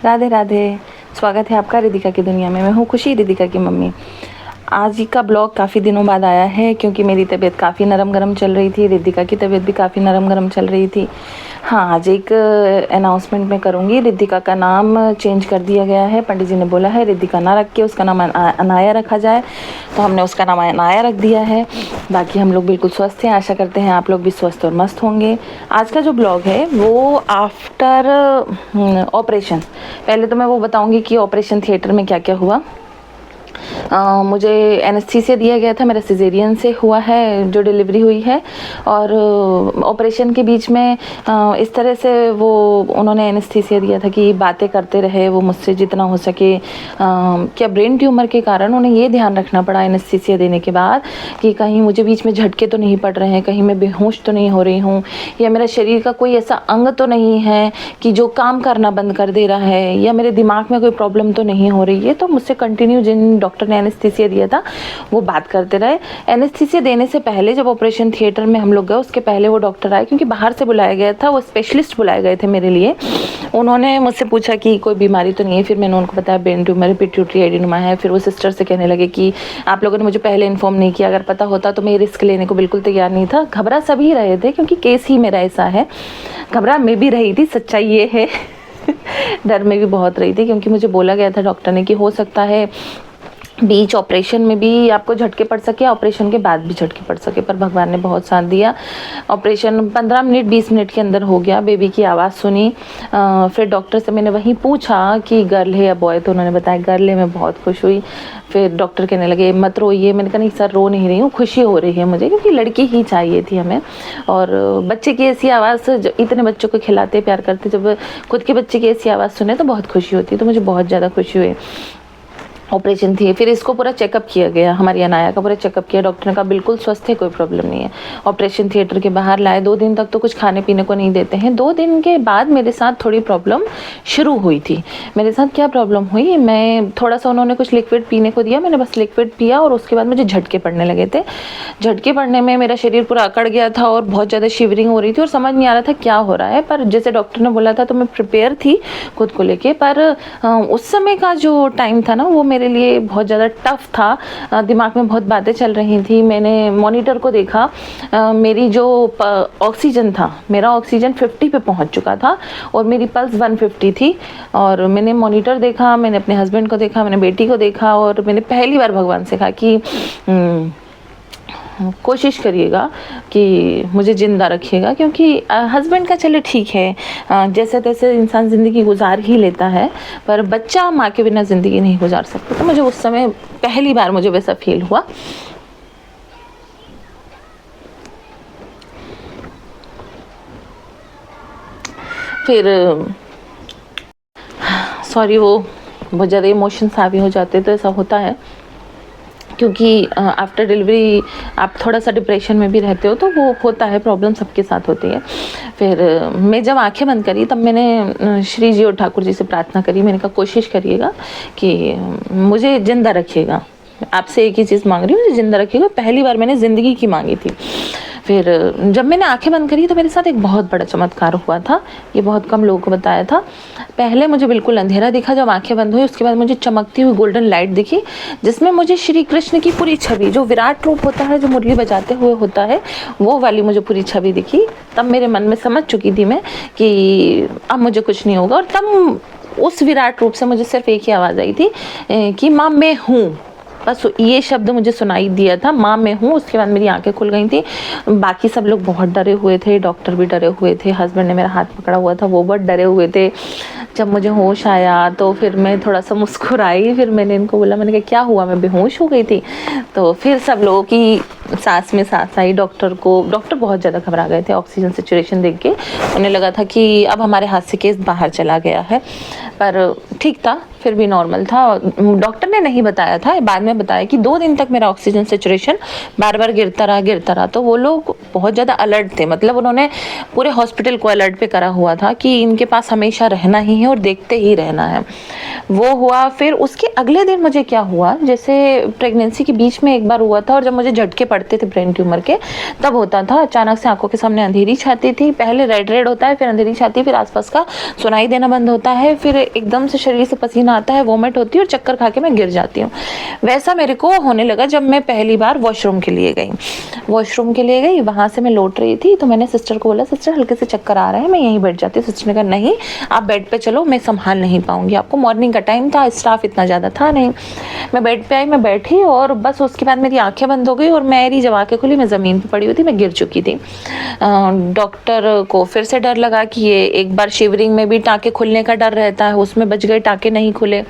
राधे राधे। स्वागत है आपका रिदिका की दुनिया में। मैं हूँ खुशी, रिदिका की मम्मी। आज ही का ब्लॉग काफ़ी दिनों बाद आया है क्योंकि मेरी तबीयत काफ़ी नरम गरम चल रही थी, रिदिका की तबीयत भी काफ़ी नरम गरम चल रही थी। हाँ, आज एक अनाउंसमेंट मैं करूँगी। रिदिका का नाम चेंज कर दिया गया है। पंडित जी ने बोला है रिदिका ना रख के उसका नाम अनाया रखा जाए, तो हमने उसका नाम अनाया रख दिया है। बाकी हम लोग बिल्कुल स्वस्थ हैं। आशा करते हैं आप लोग भी स्वस्थ और मस्त होंगे। आज का जो ब्लॉग है वो आफ्टर ऑपरेशन, पहले तो मैं वो बताऊँगी कि ऑपरेशन थिएटर में क्या क्या हुआ। मुझे एनेस्थीसिया दिया गया था। मेरा सिजेरियन से हुआ है जो डिलीवरी हुई है, और ऑपरेशन के बीच में इस तरह से वो उन्होंने एनेस्थीसिया दिया था कि बातें करते रहे वो मुझसे जितना हो सके। क्या ब्रेन ट्यूमर के कारण उन्हें ये ध्यान रखना पड़ा एनेस्थीसिया देने के बाद कि कहीं मुझे बीच में झटके तो नहीं पड़ रहे हैं, कहीं मैं बेहोश तो नहीं हो रही हूँ, या मेरा शरीर का कोई ऐसा अंग तो नहीं है कि जो काम करना बंद कर दे रहा है, या मेरे दिमाग में कोई प्रॉब्लम तो नहीं हो रही है। तो मुझसे कंटिन्यू जिन डॉक्टर ने एनेस्थीसिया दिया था वो बात करते रहे। एनेस्थीसिया देने से पहले जब ऑपरेशन थिएटर में हम लोग गए, उसके पहले वो डॉक्टर आए, क्योंकि बाहर से बुलाया गया था, वो स्पेशलिस्ट बुलाए गए थे मेरे लिए। उन्होंने मुझसे पूछा कि कोई बीमारी तो नहीं है। फिर मैंने उनको बताया ब्रेन ट्यूमर, पिट्यूटरी एडिनोमा है। फिर वो सिस्टर से कहने लगे कि आप लोगों ने मुझे पहले इन्फॉर्म नहीं किया, अगर पता होता तो मैं रिस्क लेने को बिल्कुल तैयार नहीं था। घबरा सभी रहे थे क्योंकि केस ही मेरा ऐसा है। घबरा मैं भी रही थी, सच्चाई ये है। डर में भी बहुत रही थी क्योंकि मुझे बोला गया था डॉक्टर ने कि हो सकता है बीच ऑपरेशन में भी आपको झटके पड़ सके, ऑपरेशन के बाद भी झटके पड़ सके, पर भगवान ने बहुत साथ दिया। ऑपरेशन 15 मिनट 20 मिनट के अंदर हो गया। बेबी की आवाज़ सुनी। फिर डॉक्टर से मैंने वहीं पूछा कि गर्ल है या बॉय, तो उन्होंने बताया गर्ल है। मैं बहुत खुश हुई। फिर डॉक्टर कहने लगे मत रोइए। मैंने कहा नहीं सर, रो नहीं रही हूँ, खुशी हो रही है मुझे, क्योंकि लड़की ही चाहिए थी हमें। और बच्चे की ऐसी आवाज़, इतने बच्चों को खिलाते प्यार करते, जब खुद के बच्चे की ऐसी आवाज़ सुने तो बहुत खुशी होती है। तो मुझे बहुत ज़्यादा खुशी हुई। ऑपरेशन थी, फिर इसको पूरा चेकअप किया गया, हमारी अनाया का पूरा चेकअप किया। डॉक्टर ने कहा बिल्कुल स्वस्थ है, कोई प्रॉब्लम नहीं है। ऑपरेशन थिएटर के बाहर लाए। 2 दिन तक तो कुछ खाने पीने को नहीं देते हैं। 2 दिन के बाद मेरे साथ थोड़ी प्रॉब्लम शुरू हुई थी। मेरे साथ क्या प्रॉब्लम हुई, मैं थोड़ा सा, उन्होंने कुछ लिक्विड पीने को दिया, मैंने बस लिक्विड पिया और उसके बाद मुझे झटके पड़ने लगे थे। झटके पड़ने में मेरा शरीर पूरा अकड़ गया था और बहुत ज़्यादा शिवरिंग हो रही थी और समझ नहीं आ रहा था क्या हो रहा है। पर जैसे डॉक्टर ने बोला था तो मैं प्रिपेयर थी खुद को लेके। पर उस समय का जो टाइम था ना, वो मेरे लिए बहुत ज़्यादा टफ था। दिमाग में बहुत बातें चल रही थी। मैंने मॉनिटर को देखा, मेरी जो ऑक्सीजन था, मेरा ऑक्सीजन 50 पे पहुंच चुका था और मेरी पल्स 150 थी। और मैंने मॉनिटर देखा, मैंने अपने हस्बैंड को देखा, मैंने बेटी को देखा, और मैंने पहली बार भगवान से कहा कि कोशिश करिएगा कि मुझे ज़िंदा रखिएगा, क्योंकि हस्बैंड का चले ठीक है, जैसे तैसे इंसान ज़िंदगी गुजार ही लेता है, पर बच्चा माँ के बिना ज़िंदगी नहीं गुजार सकता। तो मुझे उस समय पहली बार मुझे वैसा फील हुआ। फिर सॉरी, वो बहुत ज़्यादा इमोशंस हावी हो जाते, तो ऐसा होता है क्योंकि आफ्टर डिलीवरी आप थोड़ा सा डिप्रेशन में भी रहते हो, तो वो होता है, प्रॉब्लम सबके साथ होती है। फिर मैं जब आंखें बंद करी तब मैंने श्री जी और ठाकुर जी से प्रार्थना करी। मैंने कहा कोशिश करिएगा कि मुझे ज़िंदा रखिएगा, आपसे एक ही चीज़ मांग रही हूँ, मुझे ज़िंदा रखिएगा। पहली बार मैंने ज़िंदगी की मांगी थी। फिर जब मैंने आंखें बंद करी तो मेरे साथ एक बहुत बड़ा चमत्कार हुआ था। ये बहुत कम लोगों को बताया था। पहले मुझे बिल्कुल अंधेरा दिखा, जब आंखें बंद हुई उसके बाद मुझे चमकती हुई गोल्डन लाइट दिखी, जिसमें मुझे श्री कृष्ण की पूरी छवि, जो विराट रूप होता है, जो मुरली बजाते हुए होता है, वो वाली मुझे पूरी छवि दिखी। तब मेरे मन में समझ चुकी थी मैं कि अब मुझे कुछ नहीं होगा। और तब उस विराट रूप से मुझे सिर्फ एक ही आवाज़ आई थी कि माँ मैं हूँ। बस ये शब्द मुझे सुनाई दिया था, माँ मैं हूँ। उसके बाद मेरी आंखें खुल गई थी। बाकी सब लोग बहुत डरे हुए थे, डॉक्टर भी डरे हुए थे, हस्बैंड ने मेरा हाथ पकड़ा हुआ था, वो बहुत डरे हुए थे। जब मुझे होश आया तो फिर मैं थोड़ा सा मुस्कुराई। फिर मैंने इनको बोला, मैंने कहा क्या हुआ, मैं बेहोश हो गई थी। तो फिर सब लोगों की सांस में सांस आई। डॉक्टर बहुत ज़्यादा घबरा गए थे ऑक्सीजन सिचुएशन देख के। उन्हें लगा था कि अब हमारे हाथ से केस बाहर चला गया है, पर ठीक था, फिर भी नॉर्मल था। डॉक्टर ने नहीं बताया था, बाद में बताया कि 2 दिन तक मेरा ऑक्सीजन सैचुरेशन बार बार गिरता रहा। तो वो लोग बहुत ज़्यादा अलर्ट थे, मतलब उन्होंने पूरे हॉस्पिटल को अलर्ट पे करा हुआ था कि इनके पास हमेशा रहना ही है और देखते ही रहना है। वो हुआ। फिर उसके अगले दिन मुझे क्या हुआ, जैसे प्रेगनेंसी के बीच में एक बार हुआ था और जब मुझे झटके पड़ते थे ब्रेन ट्यूमर के तब होता था, अचानक से आंखों के सामने अंधेरी छाती थी, पहले रेड रेड होता है, फिर अंधेरी छाती, फिर आसपास का सुनाई देना बंद होता है, फिर एकदम से शरीर से पसीना आता है, वोमिट होती है और चक्कर खा के मैं गिर जाती हूँ। वैसा मेरे को होने लगा जब मैं पहली बार वॉशरूम के लिए गई। वहाँ से मैं लौट रही थी तो मैंने सिस्टर को बोला, सिस्टर हल्के से चक्कर आ रहा है, मैं यहीं बैठ जाती हूँ। सिस्टर ने कहा नहीं, आप बेड पे चलो, मैं संभाल नहीं पाऊंगी आपको, मॉर्निंग का टाइम था, स्टाफ इतना ज़्यादा था नहीं। मैं बेड पे आई, मैं बैठी और बस उसके बाद मेरी आंखें बंद हो गई और मेरी जब आंखें खुली मैं ज़मीन पे पड़ी हुई थी, मैं गिर चुकी थी। डॉक्टर को फिर से डर लगा कि ये एक बार शिवरिंग में भी टाँके खुलने का डर रहता है, उसमें बच गए, टाँके नहीं खुले,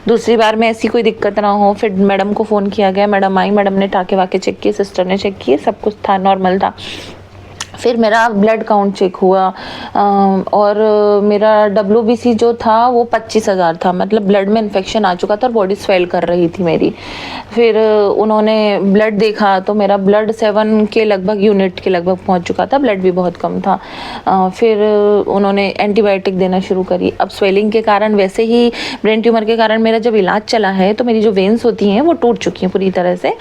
दूसरी बार में ऐसी कोई दिक्कत ना हो। फिर मैडम को फ़ोन किया गया, मैडम आई, मैडम ने टाँके वाके चेक किए, सिस्टर ने चेक किए, सब कुछ था, नॉर्मल था। फिर मेरा ब्लड काउंट चेक हुआ और मेरा WBC जो था वो 25,000 था, मतलब ब्लड में इन्फेक्शन आ चुका था और बॉडी स्वेल कर रही थी मेरी। फिर उन्होंने ब्लड देखा तो मेरा ब्लड 7 के लगभग यूनिट के लगभग पहुंच चुका था, ब्लड भी बहुत कम था। फिर उन्होंने एंटीबायोटिक देना शुरू करी। अब स्वेलिंग के कारण, वैसे ही ब्रेन ट्यूमर के कारण मेरा जब इलाज चला है तो मेरी जो वेन्स होती हैं वो टूट चुकी हैं पूरी तरह से।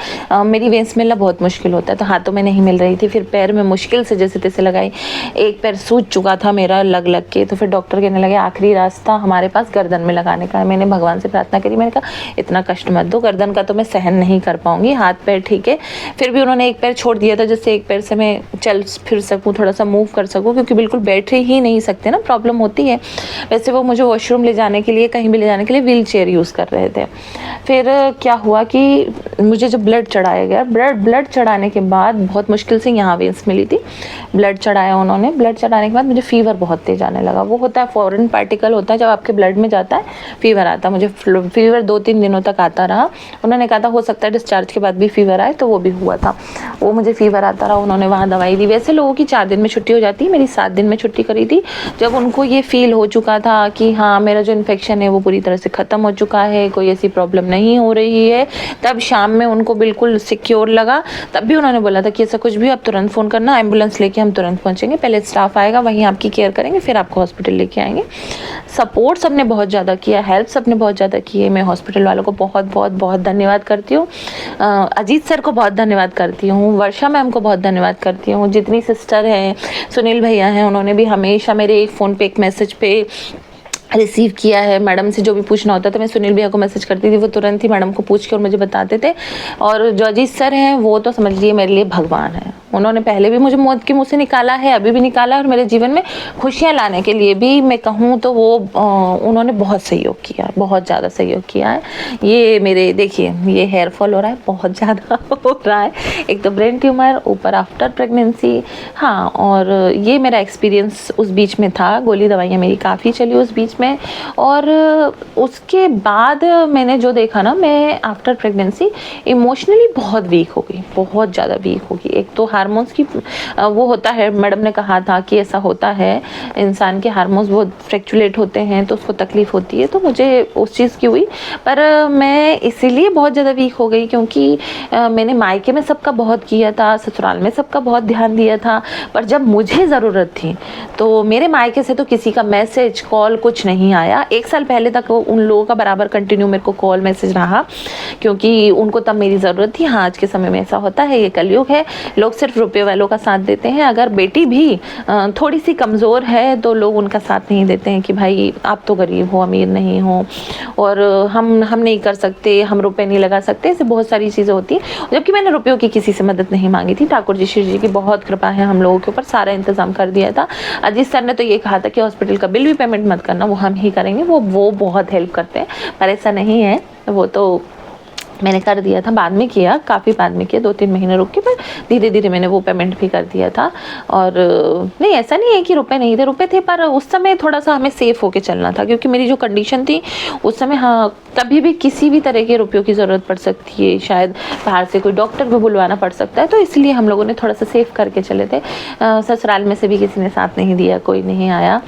मेरी वेन्स मिलना बहुत मुश्किल होता है, तो हाथों में नहीं मिल रही थी, फिर पैर में मुश्किल से जैसे तैसे लगाई, एक पैर सूज चुका था मेरा लग के। तो फिर डॉक्टर कहने लगे आखिरी रास्ता हमारे पास गर्दन में लगाने का है। मैंने भगवान से प्रार्थना करी, मैंने कहा इतना कष्ट मत दो, गर्दन का तो मैं सहन नहीं कर पाऊंगी, हाथ पैर ठीक है। फिर भी उन्होंने एक पैर छोड़ दिया था, जिससे एक पैर से मैं चल फिर सकूँ, थोड़ा सा मूव कर सकूँ, क्योंकि बिल्कुल बैठ ही नहीं सकते ना, प्रॉब्लम होती है। वैसे वो मुझे वॉशरूम ले जाने के लिए, कहीं भी ले जाने के लिए व्हील चेयर यूज़ कर रहे थे। फिर क्या हुआ कि मुझे जब ब्लड चढ़ाया गया, ब्लड चढ़ाने के बाद बहुत मुश्किल से यहाँ वेन्स मिली थी, ब्लड चढ़ाया उन्होंने। ब्लड चढ़ाने के बाद मुझे फीवर बहुत तेज आने लगा। वो होता है फॉरेन पार्टिकल होता है, जब आपके ब्लड में जाता है फीवर आता है। मुझे फीवर 2-3 दिनों तक आता रहा। उन्होंने कहा था हो सकता है डिस्चार्ज के बाद भी फीवर आए, तो वो भी हुआ था। वो मुझे फीवर आता रहा, उन्होंने वहाँ दवाई दी। वैसे लोगों की 4 दिन में छुट्टी हो जाती है, मेरी 7 दिन में छुट्टी करी थी। जब उनको ये फील हो चुका था कि हाँ मेरा जो इन्फेक्शन है वो पूरी तरह से ख़त्म हो चुका है, कोई ऐसी प्रॉब्लम नहीं हो रही है, तब शाम में उनको बिल्कुल सिक्योर लगा। तब भी उन्होंने बोला था कि ऐसा कुछ भी आप तुरंत फ़ोन करना, एम्बुलेंस लेके हम तुरंत पहुँचेंगे, पहले स्टाफ आएगा वहीं आपकी केयर करेंगे, फिर आपको हॉस्पिटल लेके आएंगे। सपोर्ट सबने बहुत ज़्यादा किया, हेल्प सबने बहुत ज़्यादा की है। मैं हॉस्पिटल वालों को बहुत बहुत बहुत धन्यवाद करती हूँ। अजीत सर को बहुत धन्यवाद करती हूँ, वर्षा मैम को बहुत धन्यवाद करती हूँ, जितनी सिस्टर हैं, सुनील भैया हैं, उन्होंने भी हमेशा मेरे एक फ़ोन पे एक मैसेज पे रिसीव किया है। मैडम से जो भी पूछना होता था मैं सुनील भैया को मैसेज करती थी, वो तुरंत ही मैडम को पूछ के और मुझे बताते थे। और जो अजीत सर हैं वो तो समझ लिए मेरे लिए भगवान है। उन्होंने पहले भी मुझे मौत के मुँह से निकाला है, अभी भी निकाला है, और मेरे जीवन में खुशियाँ लाने के लिए भी मैं कहूँ तो वो उन्होंने बहुत सहयोग किया, बहुत ज़्यादा सहयोग किया है। ये मेरे देखिए ये हेयर फॉल हो रहा है, बहुत ज़्यादा हो रहा है, एक तो ब्रेन ट्यूमर, ऊपर आफ्टर प्रेगनेंसी। हाँ, और ये मेरा एक्सपीरियंस उस बीच में था। गोली दवाइयाँ मेरी काफ़ी चली उस बीच में। और उसके बाद मैंने जो देखा ना, मैं आफ्टर प्रेगनेंसी इमोशनली बहुत वीक हो गई, बहुत ज़्यादा वीक हो गई। एक तो हार्मोन्स की वो होता है, मैडम ने कहा था कि ऐसा होता है, इंसान के हार्मोन्स बहुत फ्लक्चुएट होते हैं तो उसको तकलीफ़ होती है, तो मुझे उस चीज़ की हुई। पर मैं इसीलिए बहुत ज़्यादा वीक हो गई क्योंकि मैंने मायके में सबका बहुत किया था, ससुराल में सबका बहुत ध्यान दिया था, पर जब मुझे ज़रूरत थी तो मेरे मायके से तो किसी का मैसेज कॉल कुछ नहीं आया। 1 साल पहले तक उन लोगों का बराबर कंटिन्यू मेरे को कॉल मैसेज रहा, क्योंकि उनको तब मेरी ज़रूरत थी। हाँ, आज के समय में ऐसा होता है, ये कलयुग है, लोग सिर्फ रुपये वालों का साथ देते हैं। अगर बेटी भी थोड़ी सी कमज़ोर है तो लोग उनका साथ नहीं देते हैं कि भाई आप तो गरीब हो, अमीर नहीं हो, और हम नहीं कर सकते, हम रुपए नहीं लगा सकते, ऐसे बहुत सारी चीज़ें होती हैं। जबकि मैंने रुपयों की किसी से मदद नहीं मांगी थी। ठाकुर जी श्री जी की बहुत कृपा है हम लोगों के ऊपर, सारा इंतज़ाम कर दिया था। अजीत सर ने तो ये कहा था कि हॉस्पिटल का बिल भी पेमेंट मत करना, वो हम ही करेंगे। वो बहुत हेल्प करते हैं, पर ऐसा नहीं है। वो तो मैंने कर दिया था, बाद में किया, काफ़ी बाद में किया, 2-3 महीने रुक के, पर धीरे धीरे मैंने वो पेमेंट भी कर दिया था। और नहीं, ऐसा नहीं है कि रुपए नहीं थे, रुपए थे, पर उस समय थोड़ा सा हमें सेफ होके चलना था, क्योंकि मेरी जो कंडीशन थी उस समय, हाँ, कभी भी किसी भी तरह के रुपयों की ज़रूरत पड़ सकती है, शायद बाहर से कोई डॉक्टर भी बुलवाना पड़ सकता है, तो इसलिए हम लोगों ने थोड़ा सा सेफ करके चले थे। ससुराल में से भी किसी ने साथ नहीं दिया, कोई नहीं आया।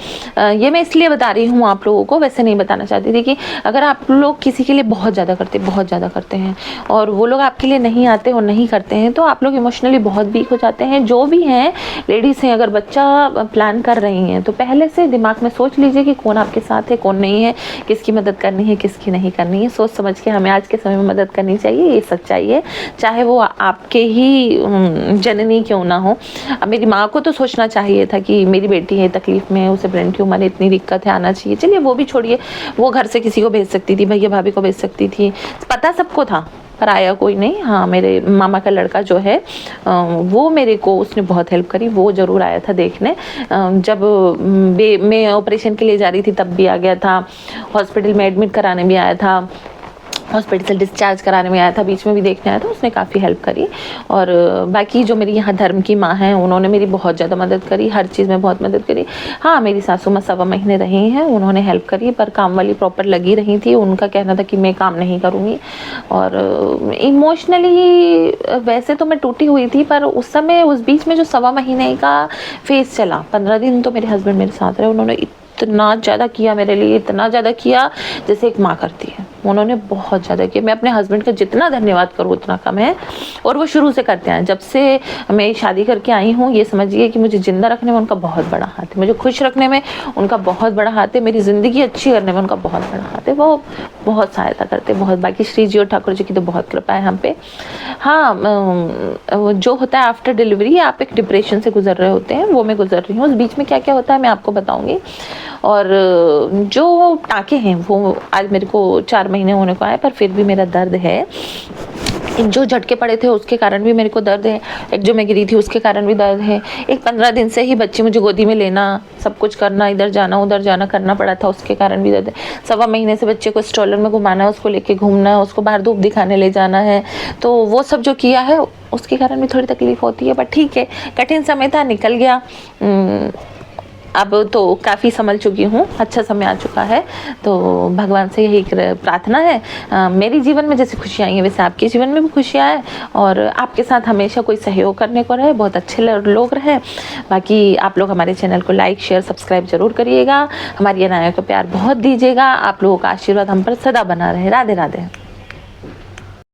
ये मैं इसलिए बता रही हूँ आप लोगों को, वैसे नहीं बताना चाहती थी कि अगर आप लोग किसी के लिए बहुत ज़्यादा करते हैं हैं और वो लोग आपके लिए नहीं आते और नहीं करते हैं, तो आप लोग इमोशनली बहुत वीक हो जाते हैं। जो भी हैं लेडीज़ हैं, अगर बच्चा प्लान कर रही हैं तो पहले से दिमाग में सोच लीजिए कि कौन आपके साथ है, कौन नहीं है, किसकी मदद करनी है, किसकी नहीं करनी है। सोच समझ के हमें आज के समय में मदद करनी चाहिए, ये सच्चाई है, चाहे वो आपके ही जननी क्यों ना हो। अब मेरी माँ को तो सोचना चाहिए था कि मेरी बेटी है तकलीफ़ में, उसे ब्रेन ट्यूमर है, इतनी दिक्कत है, आना चाहिए। चलिए वो भी छोड़िए, वो घर से किसी को भेज सकती थी, भैया भाभी को भेज सकती थी, पता सबको था, पर आया कोई नहीं। हाँ, मेरे मामा का लड़का जो है वो मेरे को उसने बहुत हेल्प करी, वो ज़रूर आया था देखने। जब मैं ऑपरेशन के लिए जा रही थी तब भी आ गया था, हॉस्पिटल में एडमिट कराने भी आया था, हॉस्पिटल से डिस्चार्ज कराने में आया था, बीच में भी देखने आया था, उसने काफ़ी हेल्प करी। और बाकी जो मेरी यहाँ धर्म की माँ हैं, उन्होंने मेरी बहुत ज़्यादा मदद करी, हर चीज़ में बहुत मदद करी। हाँ, मेरी सासू माँ 1.25 महीने रही हैं, उन्होंने हेल्प करी, पर काम वाली प्रॉपर लगी रही थी। उनका कहना था कि मैं काम नहीं करूँगी। और इमोशनली वैसे तो मैं टूटी हुई थी, पर उस समय उस बीच में जो 1.25 महीने का फेज़ चला, 15 दिन तो मेरे हस्बैंड मेरे साथ रहे। उन्होंने इतना ज़्यादा किया मेरे लिए, इतना ज़्यादा किया जैसे एक माँ करती है। उन्होंने बहुत ज़्यादा किया, मैं अपने हस्बैंड का जितना धन्यवाद करूँ उतना कम है। और वो शुरू से करते हैं, जब से मैं शादी करके आई हूँ, ये समझिए कि मुझे ज़िंदा रखने में उनका बहुत बड़ा हाथ है, मुझे खुश रखने में उनका बहुत बड़ा हाथ है, मेरी ज़िंदगी अच्छी करने में उनका बहुत बड़ा हाथ है। वो बहुत सहायता करते हैं, बहुत। बाकी श्री जी और ठाकुर जी की तो बहुत कृपा है हम पे। हाँ, जो होता है आफ्टर डिलीवरी, आप एक डिप्रेशन से गुजर रहे होते हैं, वो मैं गुजर रही हूँ। उस बीच में क्या क्या होता है मैं आपको बताऊँगी। और जो टाँके हैं वो आज मेरे को 4 महीने होने को आए, पर फिर भी मेरा दर्द है। जो झटके पड़े थे उसके कारण भी मेरे को दर्द है, एक जो मैं गिरी थी उसके कारण भी दर्द है, एक 15 दिन से ही बच्चे मुझे गोदी में लेना, सब कुछ करना, इधर जाना उधर जाना करना पड़ा था, उसके कारण भी दर्द है। 1.25 महीने से बच्चे को स्ट्रोलर में घुमाना है, उसको लेके घूमना है, उसको बाहर धूप दिखाने ले जाना है, तो वो सब जो किया है उसके कारण भी थोड़ी तकलीफ होती है। पर ठीक है, कठिन समय था, निकल गया। अब तो काफ़ी संभल चुकी हूँ, अच्छा समय आ चुका है। तो भगवान से यही प्रार्थना है, मेरे जीवन में जैसे खुशियाँ आई हैं वैसे आपके जीवन में भी खुशियाँ आए, और आपके साथ हमेशा कोई सहयोग करने को रहे, बहुत अच्छे लोग रहे। बाकी आप लोग हमारे चैनल को लाइक शेयर सब्सक्राइब जरूर करिएगा, हमारी अनाया को प्यार बहुत दीजिएगा, आप लोगों का आशीर्वाद हम पर सदा बना रहे। राधे राधे।